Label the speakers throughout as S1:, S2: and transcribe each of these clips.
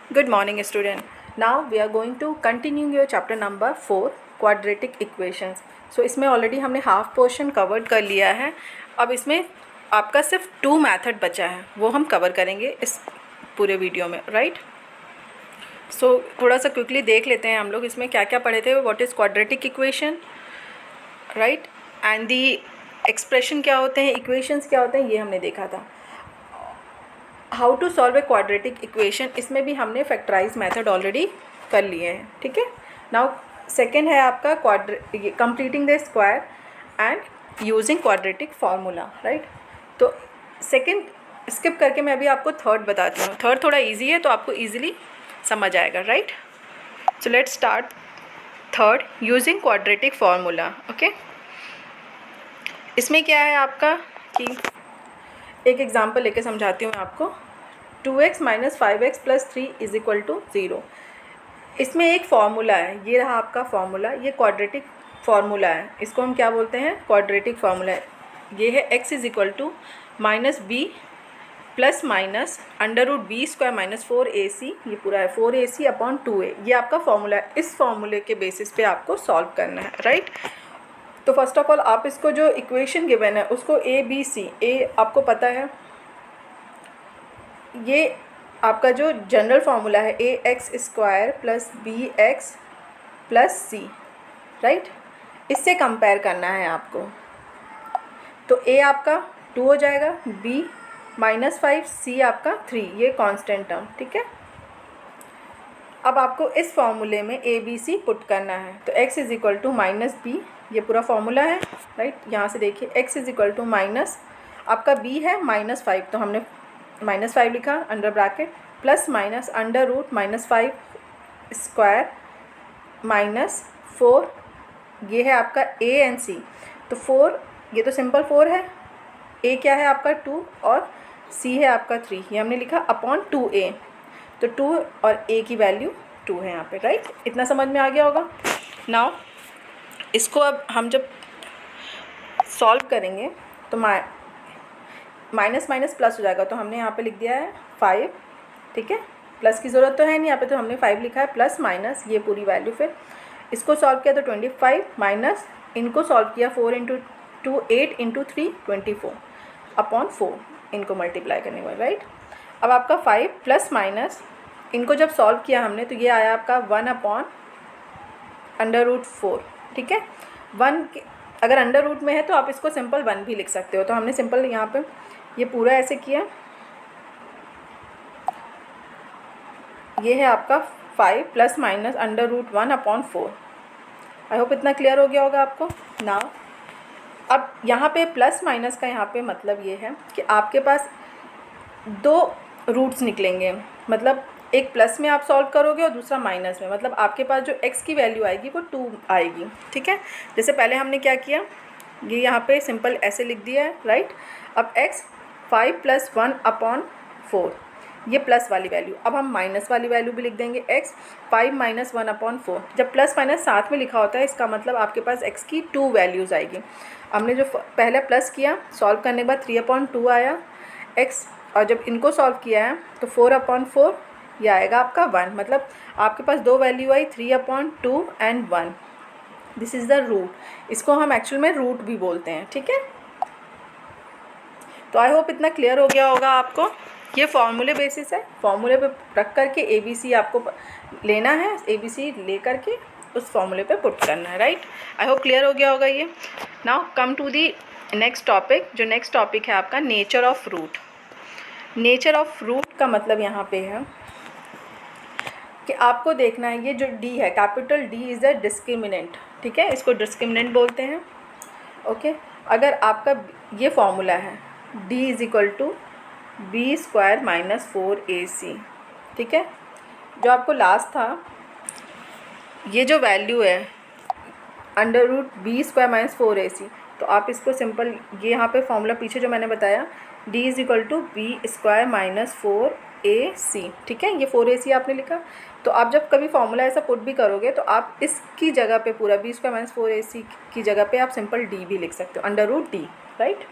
S1: Good morning, student. Now we are going to continue your chapter number 4, quadratic equations. So इसमें already हमने half portion covered कर लिया है. अब इसमें आपका सिर्फ 2 मेथड बचा है, वो हम कवर करेंगे इस पूरे वीडियो में, राइट. सो थोड़ा सा क्विकली देख लेते हैं हम लोग इसमें क्या क्या पढ़े थे. What is quadratic equation, right, and the expression क्या होते हैं, इक्वेशंस क्या होते हैं, ये हमने देखा था. How to solve a quadratic equation, इसमें भी हमने फैक्टराइज मेथड ऑलरेडी कर लिए हैं. ठीक है. नाउ सेकेंड है आपका completing the square and using quadratic formula, right. तो सेकेंड स्किप करके मैं अभी आपको थर्ड बताती हूँ. थर्ड थोड़ा इजी है तो आपको ईजिली समझ आएगा, right. So let's start third using quadratic formula. Okay. इसमें क्या है आपका कि एक एग्जाम्पल लेके समझाती हूँ मैं आपको. 2x - 5x + 3 = 0. इसमें एक फार्मूला है, ये रहा आपका फार्मूला. ये क्वाड्रेटिक फार्मूला है, इसको हम क्या बोलते हैं, क्वाड्रेटिक फार्मूला है. ये है x = -b + √b² - 4ac. ये पूरा है 4ac/2a. ये आपका फार्मूला है. इस फार्मूले के बेसिस पे आपको सॉल्व करना है, राइट. तो फर्स्ट ऑफ ऑल आप इसको जो इक्वेशन गिवन है उसको ए बी सी, ए आपको पता है, ये आपका जो जनरल फार्मूला है ax² + bx + c, राइट. इससे कंपेयर करना है आपको. तो a आपका 2 हो जाएगा, b -5, c आपका 3. ये कांस्टेंट टर्म, ठीक है. अब आपको इस फार्मूले में a b c पुट करना है. तो x = -b, ये पूरा फार्मूला है, राइट. यहाँ से देखिए x = आपका b है -5, तो हमने -5 लिखा अंडर ब्रैकेट, + √-5² - 4. ये है आपका a एंड c. तो 4, ये तो सिंपल 4 है. a क्या है आपका 2 और c है आपका 3. ये हमने लिखा /2a. तो 2 और a की वैल्यू 2 है यहाँ पे, राइट. इतना समझ में आ गया होगा. नाउ इसको अब हम जब सॉल्व करेंगे तो माइनस माइनस प्लस हो जाएगा. तो हमने यहाँ पे लिख दिया है 5, ठीक है. प्लस की ज़रूरत तो है नहीं यहाँ पे, तो हमने 5 लिखा है, प्लस माइनस ये पूरी वैल्यू. फिर इसको सॉल्व किया तो 25 माइनस इनको सॉल्व किया 4 × 2 8 × 3 24/4. इनको मल्टीप्लाई करने के बाद, राइट. अब आपका 5 प्लस माइनस इनको जब सॉल्व किया हमने तो ये आया आपका 1/√4, ठीक है. 1 अगर अंडर रूट में है तो आप इसको सिंपल 1 भी लिख सकते हो. तो हमने सिंपल यहाँ पे ये पूरा ऐसे किया. ये है आपका 5 प्लस माइनस √1/4. आई होप इतना क्लियर हो गया होगा आपको. नाउ अब यहाँ पे प्लस माइनस का यहाँ पे मतलब ये है कि आपके पास 2 रूट्स निकलेंगे. मतलब एक प्लस में आप सॉल्व करोगे और दूसरा माइनस में. मतलब आपके पास जो x की वैल्यू आएगी वो 2 आएगी, ठीक है. जैसे पहले हमने क्या किया, ये यहाँ पे सिंपल ऐसे लिख दिया है, राइट. अब x 5 + 1/4, ये प्लस वाली वैल्यू. अब हम माइनस वाली वैल्यू भी लिख देंगे, x 5 - 1/4. जब प्लस माइनस साथ में लिखा होता है इसका मतलब आपके पास x की 2 वैल्यूज़ आएगी. हमने जो पहले प्लस किया, सॉल्व करने के बाद 3/2 आया x, और जब इनको सॉल्व किया है तो 4/4 ये आएगा आपका 1. मतलब आपके पास 2 वैल्यू आई, 3/2 and 1. This is the root. इसको हम एक्चुअल में रूट भी बोलते हैं, ठीक है. तो आई होप इतना क्लियर हो गया होगा आपको. ये फार्मूले बेसिस है, फार्मूले पे रख करके ए बी सी आपको लेना है. ए बी सी ले करके उस फार्मूले पे पुट करना है, राइट. आई होप क्लियर हो गया होगा ये. Now come to the next topic. जो नेक्स्ट टॉपिक है आपका nature of root. Nature of root का मतलब यहाँ पे है कि आपको देखना है ये जो d है, capital D is the discriminant, ठीक है. इसको डिस्क्रिमिनेंट बोलते हैं, ओके. अगर आपका ये फार्मूला है d = b² - 4ac, ठीक है. जो आपको लास्ट था, ये जो वैल्यू है √b² - 4ac, तो आप इसको सिंपल ये यहाँ पे फार्मूला पीछे जो मैंने बताया d = b² - 4ac, ठीक है. ये 4ac आपने लिखा. तो आप जब कभी फार्मूला ऐसा पुट भी करोगे तो आप इसकी जगह पे पूरा b² - 4ac की जगह पे आप सिंपल d भी लिख सकते हो, √d, राइट.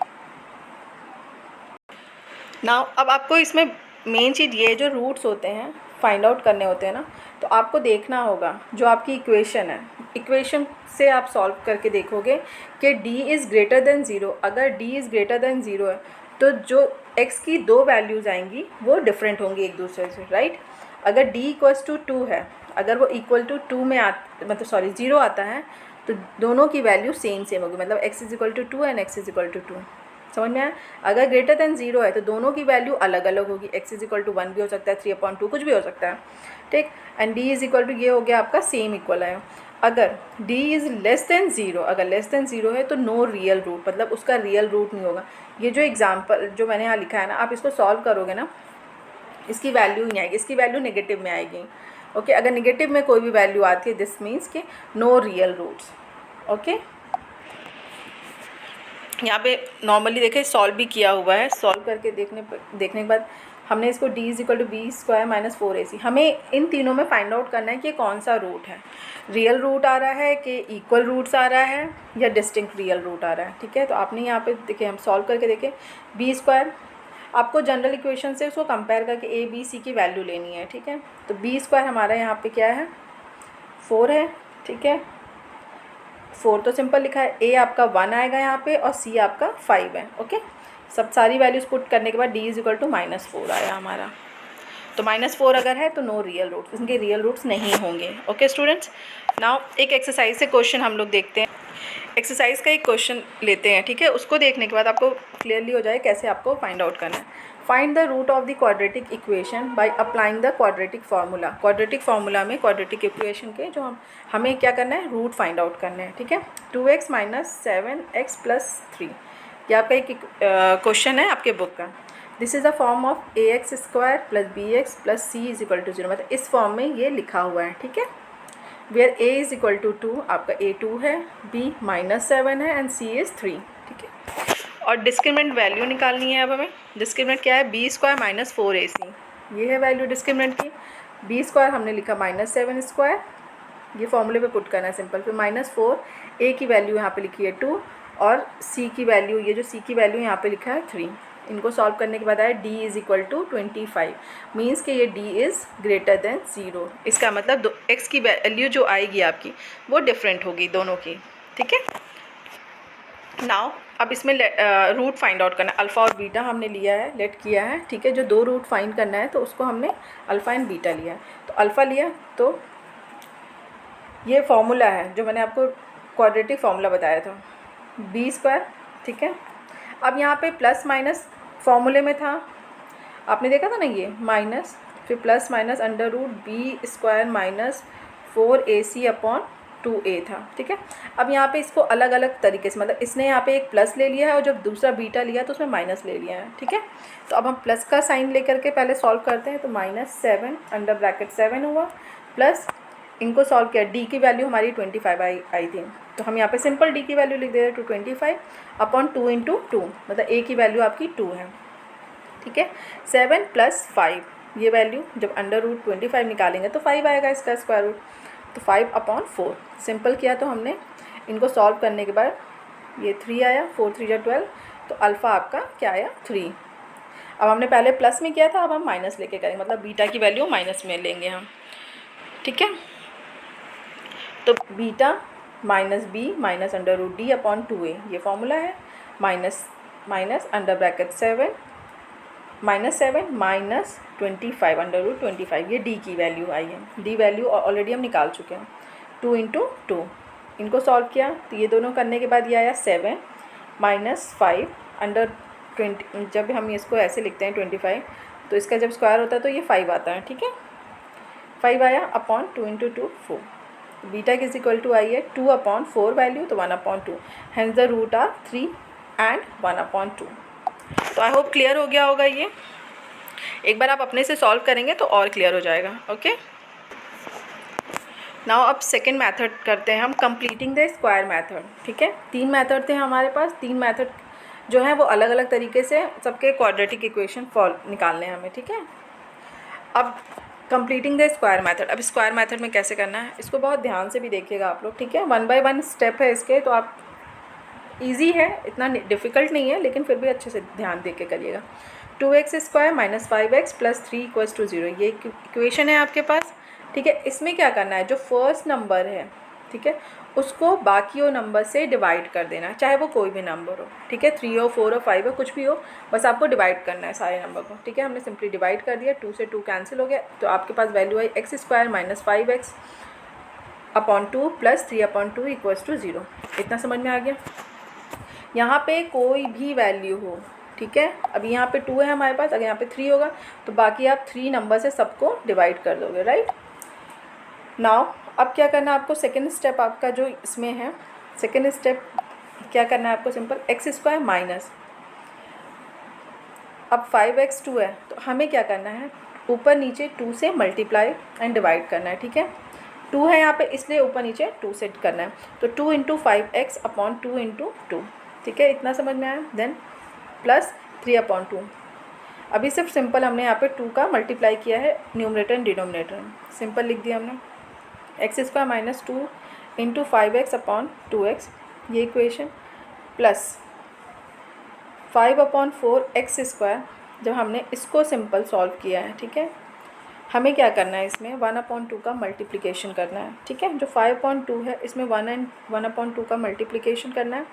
S1: नाउ अब आपको इसमें मेन चीज़ ये जो रूट्स होते हैं फाइंड आउट करने होते हैं ना, तो आपको देखना होगा जो आपकी इक्वेशन है, इक्वेशन से आप सॉल्व करके देखोगे कि d is greater than zero. अगर d is greater than zero है तो जो x की दो वैल्यूज़ आएंगी वो डिफरेंट होंगी एक दूसरे से, राइट। अगर d इक्वल्स टू 2 है, अगर वो इक्वल टू 2 में मतलब सॉरी 0 आता है तो दोनों की वैल्यू सेम होगी, मतलब x is equal to 2 and x is equal to 2। समझ में आया। अगर ग्रेटर देन 0 है तो दोनों की वैल्यू अलग अलग होगी, x इज़ इक्वल टू 1 भी हो सकता है, 3/2 कुछ भी हो सकता है, ठीक। And d is equal to ये हो गया आपका सेम इक्वल है। अगर d इज़ लेस देन 0, अगर लेस देन 0 है तो नो रियल रूट, मतलब उसका रियल रूट नहीं होगा। ये जो एग्जाम्पल जो मैंने यहाँ लिखा है ना, आप इसको सॉल्व करोगे ना, इसकी वैल्यू ही नहीं आएगी, इसकी वैल्यू नेगेटिव में आएगी। ओके, अगर नेगेटिव में कोई भी वैल्यू आती है दिस मीन्स कि नो रियल रूट्स। ओके, यहाँ पे नॉर्मली देखें सॉल्व भी किया हुआ है, सॉल्व करके देखने के बाद हमने इसको d is equal to B square minus 4ac, हमें इन तीनों में फाइंड आउट करना है कि कौन सा रूट है, रियल रूट आ रहा है कि इक्वल रूट्स आ रहा है या डिस्टिंक्ट रियल रूट आ रहा है, ठीक है। तो आपने यहाँ पे देखिए, हम सॉल्व करके देखें, बी स्क्वायर आपको जनरल इक्वेशन से उसको कंपेयर करके ए बी सी की वैल्यू लेनी है, ठीक है। तो बी स्क्वायर हमारा यहाँ पे क्या है, 4 है, ठीक है। 4 तो सिंपल लिखा है, ए आपका 1 आएगा यहाँ पे और सी आपका 5 है। ओके, सब सारी वैल्यूज़ पुट करने के बाद डी इज़ इक्वल टू -4 आया हमारा। तो -4 अगर है तो नो रियल रूट्स, इनके रियल रूट्स नहीं होंगे। ओके स्टूडेंट्स, नाउ एक एक्सरसाइज से क्वेश्चन हम लोग देखते हैं। एक्सरसाइज का एक क्वेश्चन लेते हैं, ठीक है। उसको देखने के बाद आपको क्लियरली हो जाए कैसे आपको फाइंड आउट करना है। Find the root of the quadratic equation by applying the quadratic formula. Quadratic formula में क्वाड्रेटिक इक्वेशन के जो हमें क्या करना है, रूट फाइंड आउट करना है, ठीक है। 2x - 7x + 3, ये आपका एक क्वेश्चन है आपके बुक का। This is the form of ax² + bx + c is equal to 0, मतलब इस फॉर्म में ये लिखा हुआ है, ठीक है। Where a is equal to 2, आपका a 2 है, b -7 है एंड c इज़ 3, ठीक है। और डिस्क्रिमिनेंट वैल्यू निकालनी है अब हमें। डिस्क्रिमिनेंट क्या है, b² - 4ac, ये है वैल्यू डिस्क्रिमिनेंट की। b² हमने लिखा -7², ये फॉर्मूले पे पुट करना है सिंपल। फिर -4, a की वैल्यू यहाँ पे लिखी है 2 और c की वैल्यू, ये जो c की वैल्यू यहाँ पे लिखा है 3। इनको सॉल्व करने के बाद आया d is equal to 25, means कि ये d इज़ ग्रेटर देन 0। इसका मतलब x की वैल्यू जो आएगी आपकी वो डिफरेंट होगी दोनों की, ठीक है। नाउ अब इसमें रूट फाइंड आउट करना है। अल्फ़ा और बीटा हमने लिया है, लेट किया है, ठीक है। जो दो रूट फाइंड करना है तो उसको हमने अल्फ़ा एंड बीटा लिया है। तो अल्फ़ा लिया तो ये फॉर्मूला है जो मैंने आपको क्वाड्रेटिक फार्मूला बताया था, b², ठीक है। अब यहाँ पे प्लस माइनस फॉर्मूले में था, आपने देखा था ना, ये माइनस फिर प्लस माइनस √b² - 4ac/2a था, ठीक है। अब यहाँ पे इसको अलग अलग तरीके से, मतलब इसने यहाँ पे एक प्लस ले लिया है और जब दूसरा बीटा लिया तो उसमें माइनस ले लिया है, ठीक है। तो अब हम प्लस का साइन लेकर के पहले सॉल्व करते हैं। तो -7 हुआ, प्लस इनको सॉल्व किया, d की वैल्यू हमारी 25 आई थी, तो हम यहाँ पे सिंपल d की वैल्यू लिख दे रहे हैं 225/2 × 2, मतलब a की वैल्यू आपकी 2 है, ठीक है। 7 + 5, ये वैल्यू जब √25 निकालेंगे तो 5 आएगा इसका स्क्वायर रूट, तो 5/4 सिंपल किया। तो हमने इनको सॉल्व करने के बाद ये 3 आया, 4 × 3 = 12, तो अल्फ़ा आपका क्या आया 3। अब हमने पहले प्लस में किया था, अब हम माइनस लेके करेंगे, मतलब बीटा की वैल्यू माइनस में लेंगे हम, ठीक है। तो बीटा -b -√d/2a, ये फॉर्मूला है। -7 -25 ये d की वैल्यू आई है। d वैल्यू ऑलरेडी हम निकाल चुके हैं। 2 × 2, इनको सॉल्व किया तो ये दोनों करने के बाद ये आया 7 - 5/20, जब हम इसको ऐसे लिखते हैं 25, तो इसका जब स्क्वायर होता है तो ये 5 आता है, ठीक है। 5 आया upon 2 × 2 4, beta is equal to आई है 2/4 वैल्यू, तो 1/2, hence the root are 3 and 1/2। तो आई होप क्लियर हो गया होगा ये। एक बार आप अपने से सॉल्व करेंगे तो और क्लियर हो जाएगा। ओके, नाउ अब सेकेंड मेथड करते हैं हम, कंप्लीटिंग द स्क्वायर मेथड, ठीक है। 3 मेथड थे हमारे पास, 3 मेथड जो है वो अलग अलग तरीके से सबके क्वाड्रेटिक इक्वेशन निकालने हैं हमें, ठीक है। अब कंप्लीटिंग द स्क्वायर मेथड, अब स्क्वायर मेथड में कैसे करना है इसको बहुत ध्यान से भी देखिएगा आप लोग, ठीक है। 1 बाय 1 स्टेप है इसके, तो आप इजी है, इतना डिफ़िकल्ट नहीं है, लेकिन फिर भी अच्छे से ध्यान दे के करिएगा। 2x² minus 5x plus 3 equals to 0, ये इक्वेशन है आपके पास। ठीक है, इसमें क्या करना है, जो फर्स्ट नंबर है, ठीक है, उसको बाकियों नंबर से डिवाइड कर देना है, चाहे वो कोई भी नंबर हो। ठीक है, 3 हो, 4 हो, 5 हो, कुछ भी हो, बस आपको डिवाइड करना है सारे नंबर को। ठीक है, हमने सिंपली डिवाइड कर दिया, 2 से 2 कैंसिल हो गया, तो आपके पास वैल्यू आई x² minus 5x upon 2 plus 3 upon 2 equals to 0। इतना समझ में आ गया। यहाँ पे कोई भी वैल्यू हो, ठीक है, अभी यहाँ पे 2 है हमारे पास, अगर यहाँ पे 3 होगा तो बाकी आप 3 नंबर से सबको डिवाइड कर दोगे, राइट। नाउ अब क्या करना है आपको, सेकेंड स्टेप आपका जो इसमें है, सेकेंड स्टेप क्या करना है आपको, सिंपल x² माइनस, अब 5x2 है तो हमें क्या करना है, ऊपर नीचे 2 से मल्टीप्लाई एंड डिवाइड करना है। ठीक है, 2 है यहाँ पे इसलिए ऊपर नीचे 2 सेट करना है, तो 2 इंटू 5x अपॉन 2 इंटू 2। ठीक है, इतना समझ में आया। देन प्लस 3 अपॉन 2, अभी सिर्फ सिंपल हमने यहाँ पे 2 का मल्टीप्लाई किया है न्यूमरेटर एंड डिनोमिनेटर, सिंपल लिख दिया हमने, x² minus 2 into 5x upon 2x, ये इक्वेशन, प्लस 5 अपॉन 4x², जब हमने इसको सिंपल सॉल्व किया है। ठीक है, हमें क्या करना है, इसमें 1/2 का मल्टीप्लिकेशन करना है। ठीक है, जो 5/2 है इसमें 1/2 का मल्टीप्लिकेशन करना है।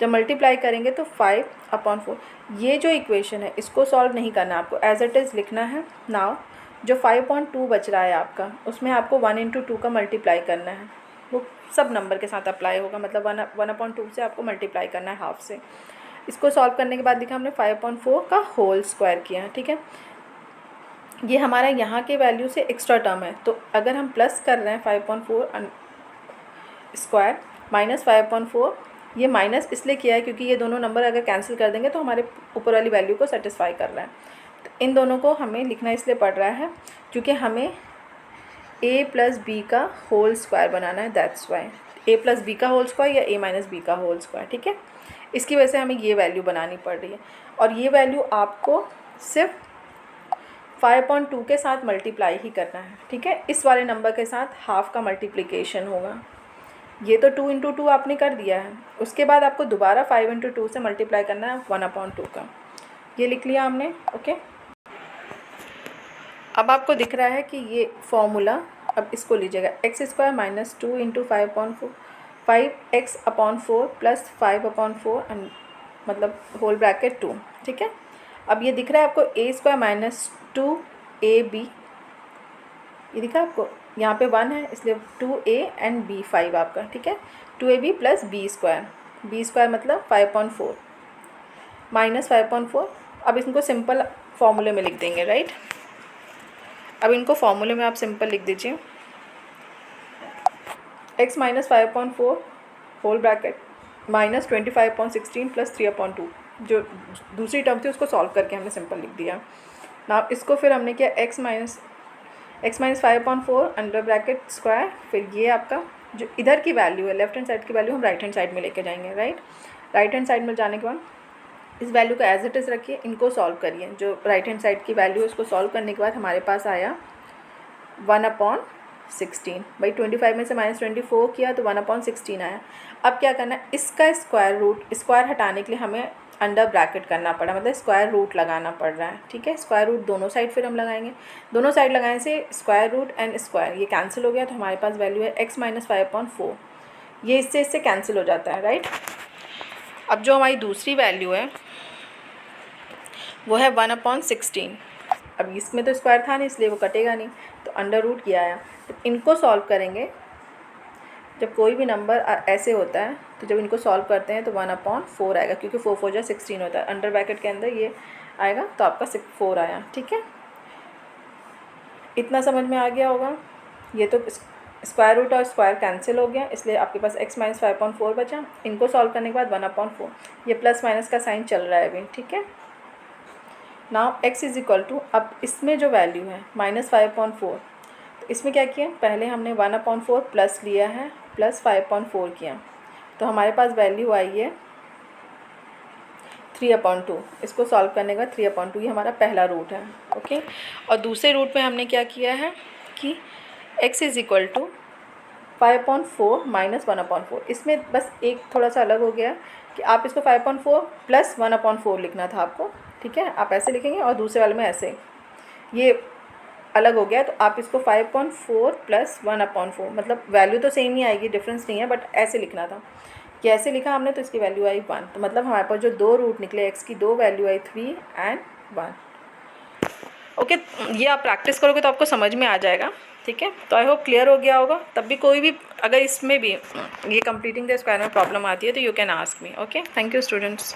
S1: जब मल्टीप्लाई करेंगे तो 5/4, ये जो इक्वेशन है इसको सॉल्व नहीं करना, आपको एज इट इज़ लिखना है। नाउ जो 5/2 बच रहा है आपका, उसमें आपको 1 इंटू 2 का मल्टीप्लाई करना है, वो सब नंबर के साथ अप्लाई होगा, मतलब 1/2 से आपको मल्टीप्लाई करना है हाफ से। इसको सॉल्व करने के बाद लिखा हमने 5/4 का होल स्क्वायर किया। ठीक है, ये हमारा यहाँ के वैल्यू से एक्स्ट्रा टर्म है, तो अगर हम प्लस कर रहे हैं 5/4 स्क्वायर माइनस 5/4, ये माइनस इसलिए किया है क्योंकि ये दोनों नंबर अगर कैंसिल कर देंगे तो हमारे ऊपर वाली वैल्यू को सेटिस्फाई कर रहा है। तो इन दोनों को हमें लिखना इसलिए पड़ रहा है क्योंकि हमें a प्लस बी का होल स्क्वायर बनाना है, that's why a plus B का होल स्क्वायर या a माइनस बी का होल स्क्वायर। ठीक है, इसकी वजह से हमें ये वैल्यू बनानी पड़ रही है, और ये वैल्यू आपको सिर्फ 5/2 के साथ मल्टीप्लाई ही करना है। ठीक है, इस वाले नंबर के साथ हाफ का मल्टीप्लिकेशन होगा। ये तो 2 इंटू 2 आपने कर दिया है, उसके बाद आपको दोबारा 5 इंटू 2 से मल्टीप्लाई करना है 1/2 का, ये लिख लिया हमने। ओके, अब आपको दिख रहा है कि ये फॉर्मूला, अब इसको लीजिएगा, x² minus 2 into 5x/4 plus 5/4 मतलब होल ब्रैकेट 2। ठीक है, अब ये दिख रहा है आपको a² माइनस 2ab, ये दिखा आपको, यहाँ पे 1 है इसलिए 2a एंड b 5 आपका। ठीक है, 2ab प्लस b² मतलब 5/4 माइनस 5/4। अब इनको सिंपल फॉर्मूले में लिख देंगे, राइट। अब इनको फॉर्मूले में आप सिंपल लिख दीजिए, x minus 5/4 whole bracket minus 25/16 plus 3/2, जो दूसरी टर्म थी उसको सॉल्व करके हमने सिंपल लिख दिया ना। इसको फिर हमने किया x minus 5/4 under bracket square, फिर ये आपका जो इधर की वैल्यू है, लेफ्ट हैंड साइड की वैल्यू हम राइट हैंड साइड में लेके जाएंगे, राइट। राइट हैंड साइड में जाने के बाद इस वैल्यू को एज इट इज़ रखिए, इनको सॉल्व करिए, जो राइट हैंड साइड की वैल्यू है उसको सॉल्व करने के बाद हमारे पास आया 1/16। भाई 25 में से -24 किया तो 1/16 आया। अब क्या करना है, इसका स्क्वायर हटाने के लिए हमें अंडर ब्रैकेट करना पड़ा, मतलब स्क्वायर रूट लगाना पड़ रहा है। ठीक है, स्क्वायर रूट दोनों साइड फिर हम लगाएंगे, दोनों साइड लगाने से स्क्वायर रूट एंड स्क्वायर ये कैंसिल हो गया, तो हमारे पास वैल्यू है x माइनस 5/4, ये इससे कैंसिल हो जाता है, राइट। अब जो हमारी दूसरी वैल्यू है वो है 1/16। अब इसमें तो स्क्वायर था नहीं इसलिए वो कटेगा नहीं, तो अंडर रूट किया आया। तो इनको सॉल्व करेंगे, जब कोई भी नंबर ऐसे होता है तो जब इनको सॉल्व करते हैं तो 1/4 आएगा, क्योंकि 4 4 जा 16 होता है, अंडर ब्रैकेट के अंदर ये आएगा तो आपका 4 आया। ठीक है, इतना समझ में आ गया होगा। ये तो स्क्वायर रूट और स्क्वायर कैंसिल हो गया, इसलिए आपके पास x माइनस 5/4 बचा। इनको सॉल्व करने के बाद 1/4, ये प्लस माइनस का साइन चल रहा है अभी। ठीक है, now x is equal to, अब इसमें जो वैल्यू है -5/4, तो इसमें क्या किया, पहले हमने 1/4 प्लस लिया है, प्लस 5/4 किया, तो हमारे पास वैल्यू आई है 3/2। इसको सॉल्व करने का 3/2 ये हमारा पहला रूट है। ओके, और दूसरे रूट में हमने क्या किया है कि x is equal to 5/4 minus 1/4। इसमें बस एक थोड़ा सा अलग हो गया कि आप इसको 5/4 प्लस 1/4 लिखना था आपको। ठीक है, आप ऐसे लिखेंगे और दूसरे वाले में ऐसे, ये अलग हो गया तो आप इसको 5/4 प्लस 1/4, मतलब वैल्यू तो सेम ही आएगी, डिफरेंस नहीं है, बट ऐसे लिखना था कि ऐसे लिखा हमने तो इसकी वैल्यू आई 1, तो मतलब हमारे पास जो 2 रूट निकले x की 2 वैल्यू आई 3 एंड 1। ओके, ये आप प्रैक्टिस करोगे तो आपको समझ में आ जाएगा। ठीक है, तो आई होप क्लियर हो गया होगा। तब भी कोई भी अगर इसमें भी ये कंप्लीटिंग द स्क्वायर में प्रॉब्लम आती है तो you can ask me. Okay, thank you students.